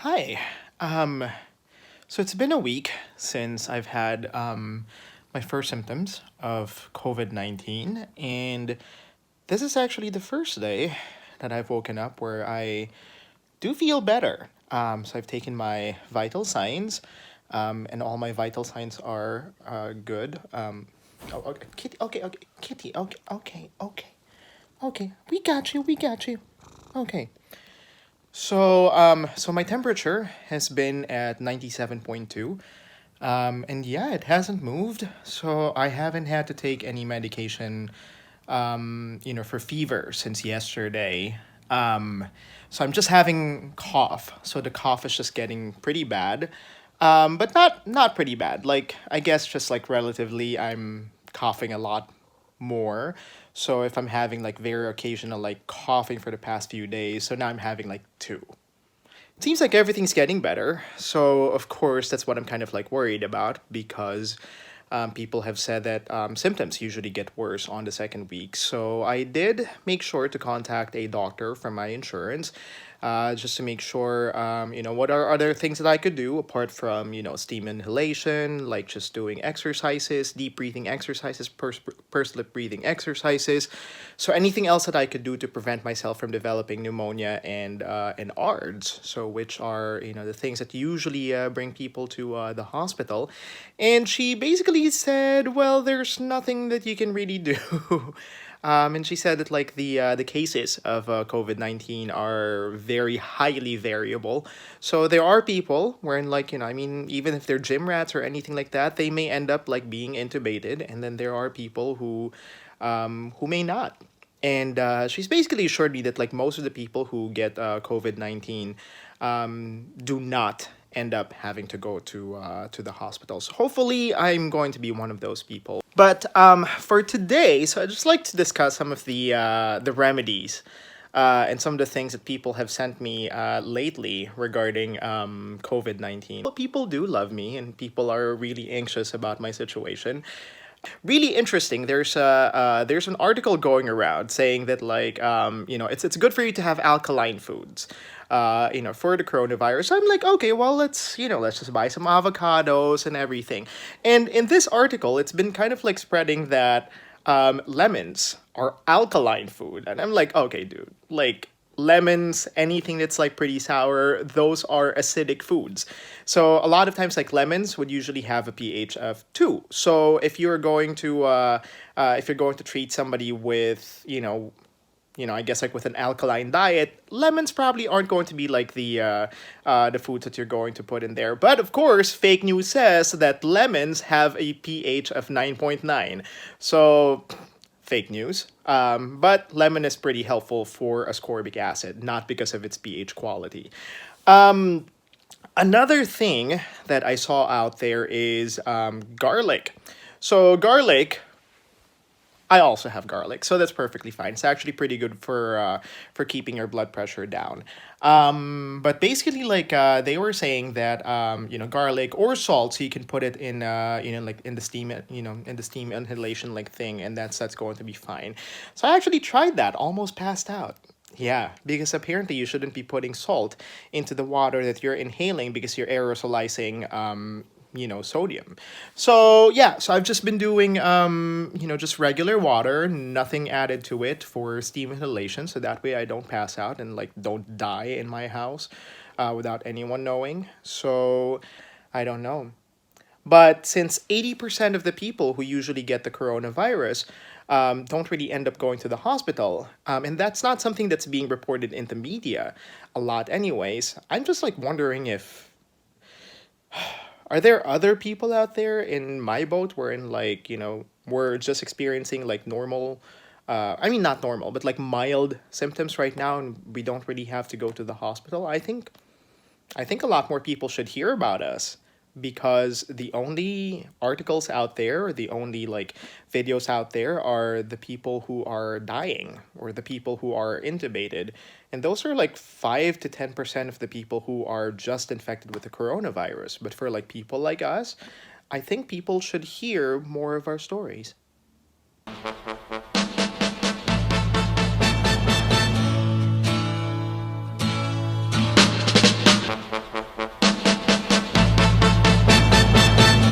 Hi. Um, so it's been a week since I've had my first symptoms of COVID-19, and this is actually the first day that I've woken up where I do feel better. So I've taken my vital signs, and all my vital signs are good. Okay, Kitty, Kitty, okay. We got you. Okay. So my temperature has been at 97.2. And yeah, it hasn't moved. So I haven't had to take any medication, for fever since yesterday. So I'm just having cough. So the cough is just getting pretty bad. But not pretty bad. Like, I guess just like relatively, I'm coughing a lot more. So if I'm having like very occasional like coughing for the past few days, so now I'm having like two. It seems like everything's getting better. So of course that's what I'm kind of like worried about because people have said that symptoms usually get worse on the second week. So I did make sure to contact a doctor from my insurance, just to make sure, what are other things that I could do apart from, steam inhalation, like just doing exercises, deep breathing exercises, pursed lip breathing exercises. So anything else that I could do to prevent myself from developing pneumonia and ARDS, so which are, the things that usually bring people to the hospital. And she basically said, well, there's nothing that you can really do. And she said that like the cases of COVID-19 are very highly variable. So there are people wherein like, I mean, even if they're gym rats or anything like that, they may end up like being intubated. And then there are people who may not. And she's basically assured me that like most of the people who get COVID-19 do not end up having to go to the hospital. So hopefully I'm going to be one of those people. But for today, so I'd just like to discuss some of the remedies and some of the things that people have sent me lately regarding COVID-19. Well, people do love me and people are really anxious about my situation. Really interesting. There's an article going around saying that like it's good for you to have alkaline foods, for the coronavirus. So I'm like, okay, well let's just buy some avocados and everything. And in this article, it's been kind of like spreading that lemons are alkaline food, and I'm like, okay, dude, like lemons, anything that's like pretty sour, those are acidic foods. So a lot of times like lemons would usually have a pH of 2. So if you're going to treat somebody with, I guess like with an alkaline diet, lemons probably aren't going to be like the foods that you're going to put in there. But of course, fake news says that lemons have a pH of 9.9. So fake news. But lemon is pretty helpful for ascorbic acid, not because of its pH quality. Another thing that I saw out there is garlic. So garlic, I also have garlic, so that's perfectly fine. It's actually pretty good for keeping your blood pressure down. But basically, like they were saying that garlic or salt, so you can put it in like in the steam in the steam inhalation like thing, and that's going to be fine. So I actually tried that, almost passed out. Yeah, because apparently you shouldn't be putting salt into the water that you're inhaling because you're aerosolizing sodium. So yeah, so I've just been doing just regular water, nothing added to it for steam inhalation, so that way I don't pass out and like don't die in my house without anyone knowing. So I don't know. But since 80% of the people who usually get the coronavirus don't really end up going to the hospital, and that's not something that's being reported in the media a lot anyways, I'm just like wondering if are there other people out there in my boat wherein like, we're just experiencing like normal, I mean not normal, but like mild symptoms right now and we don't really have to go to the hospital? I think a lot more people should hear about us because the only articles out there, the only like videos out there are the people who are dying or the people who are intubated. And those are like 5 to 10% of the people who are just infected with the coronavirus. But for like people like us, I think people should hear more of our stories.